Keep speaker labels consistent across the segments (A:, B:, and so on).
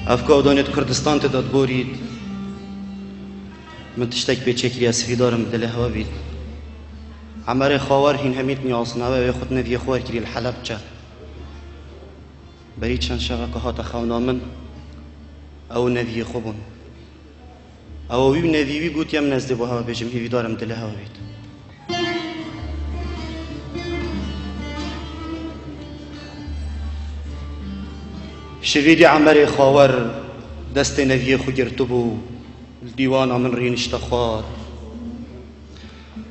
A: افکار دانید کردستان تداد بورید من تشتک به چکری اسفی دارم دل هوا بید عمر خاور هین همید نیاز نوه و خود نوی خوار کری الحلب چه برید چند شبکه ها تخونا من او نوی خوبون او وی نوی گوت یم نزده با هوا بجم هیوی دارم دل هوا بید شویدی عمر خاور دست نوی خو گرتو بو دیوان من رینشت خوار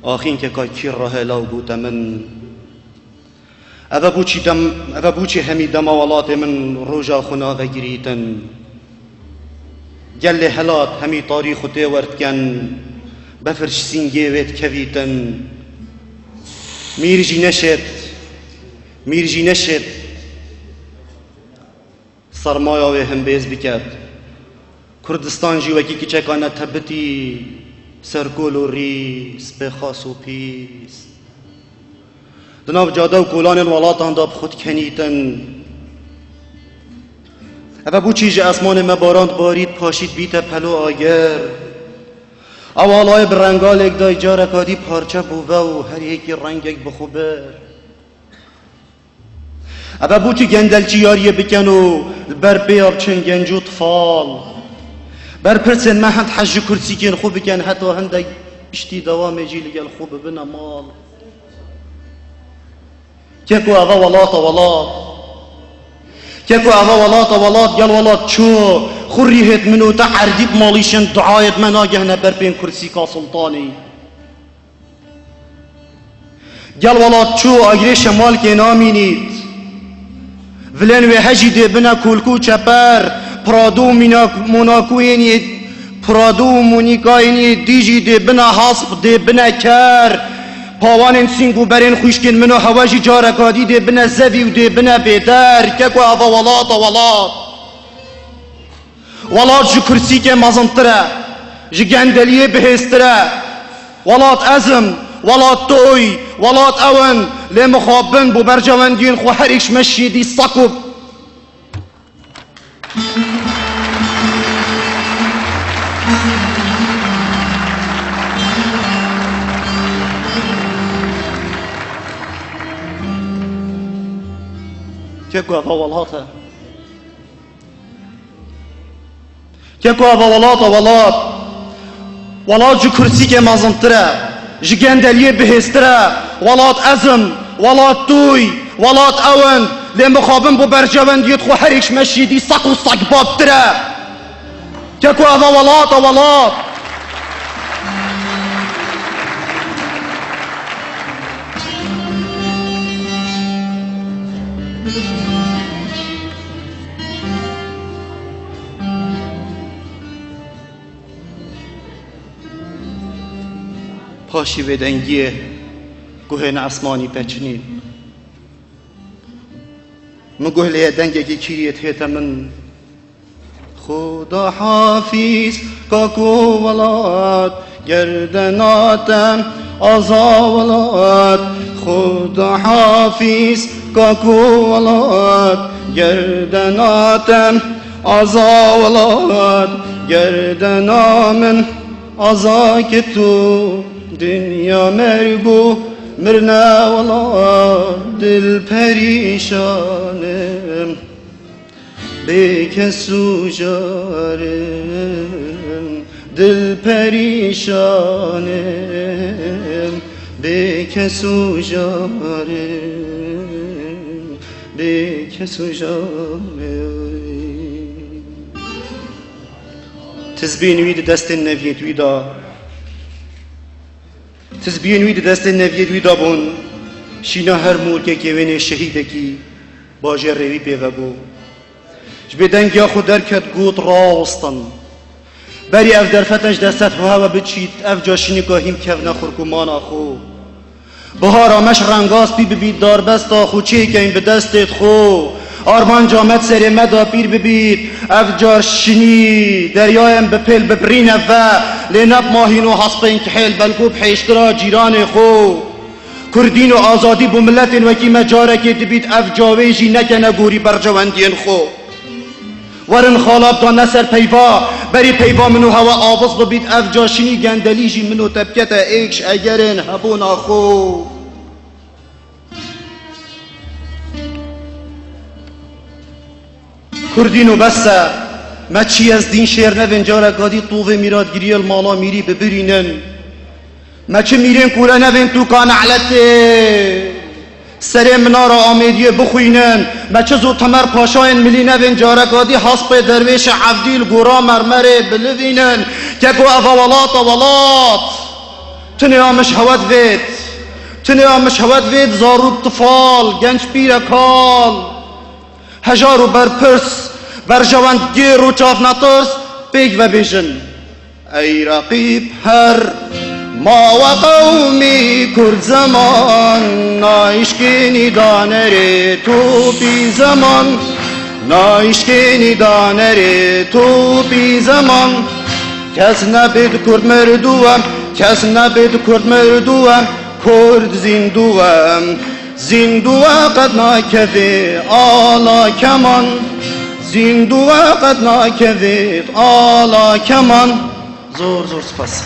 A: آخین که که راه لاو بوتا من اوه بوچی همی دماولات من روژا خنا و گریتن گل هلات همی تاریخ تیورد کن بفرش سینگی وید کویتن میرجی نشد سرمایه و هم بیز بکد کردستان جیوکی که چکانه تبتی سرکول و ریس بخاص و پیس دناب جاده و کولان الولاتان داب خود کنیتن اوه بو چیج اسمان مباراند بارید پاشید بیت پلو آگر اوالای برنگال اک دای جارکادی پارچه بوه و هر یکی رنگ اک بخوبر اوه بو چی گندلچی یاریه بکن و بر بیاب چن گنجو طفال بر پرسن ما هند حج کرسی کن خوب بکن حتی هنده اشتی دوام جیل گل خوب بنا مال ککو اوه ولات گل ولات چو خوریهت منو تا عردیب مالیشن دعایت من آگهنه بر بین کرسی کا سلطانی گل ولات چو آگری شمال که نامینید ولن و هجی ده بنا کولکو چپر پرادو مونیکاینی دیجی ده بنا حاسب ده بنا کر پاوان سینگو برین خوشکن منو هواجی جارکادی ده بنا زوی و ده بنا بیدر ککو اوه ولات جو کرسی که مزنتره جو گندلیه بهستره ولات ازم ولات توی ولات اون لمخابن بو برجواندین خو هر ایش مشیدی ساکوب كيكو ولات جو كرسي كي مازنتره جو گندليه بهستره ولات ازم ولات توي ولات اون لمخابن بو برجوانديت خو هر ایش مشيدي ساق و ساق بابتره كيكو ولات پاشی بدنگیه گوهن اسمانی پچنید مگوهلیه دنگه که کیریت هیتا من خدا حافظ کاکو ولاد گردناتم آزا ولاد خدا حافظ کاکو ولاد گردناتم آزا ولاد گردنامن آزا که تو دنیا مرگو مرنا ولاد دل پریشانم بکسو جارم دل پریشانم بکسو جارم تزبين ويد دست النبيت ويدا بون شينا هر مولكي كيوين شهيدكي باجر روي بيغبو جبدنگ يا خود دركت قوت راوستن بري اف درفتش دستت هوا بچيت اف جاشيني گاهيم كفنا خوركمان آخو بهارا مش رنگاس بي ببيت دار بستا خو چه كين بدستت خو آرمان جامد سر مدا پیر ببید افجار شنی دریایم بپل ببرین و لنب ماهین و حسبین کحیل بلگو بحیشترا جیران خو کردین و آزادی بو ملت وکی مجاره که دبید افجاویجی نکنه گوری برجواندین خو ورن خالاب دا نسر پیوا بری پیوا منو هوا آواز ببید اف جاشینی گندلیجی منو تبکت ایکش اگرن هبون آخو کردینو بسته ما چی از دین شیر نوین جارا گادی طوه میراد گیری المالا میری ببرینن ما چه میرین کوله نوین تو کان علته سر منارا آمیدیه بخوینن ما چه زود تمر پاشاین ملی نوین جارا گادی حسب درویش عبدیل گورا مرمره بلوینن که گو اولات تنی آمش هود وید تنی آمش هود وید زاروب طفال گنج بیرکال هجارو برپرس بر جوان گیر و چاف نترس بیگ و بیشن ای رقیب هر ما و قومی کرد زمان نایشکینی دانره تو بی زمان نایشکینی دانره تو بی زمان کس نبید کرد مردوم کس نبید کرد مردوم کرد زندوم زندوه قد ناکفی آلا کمان زندوه قد ناکفی آلا کمان زور سپاس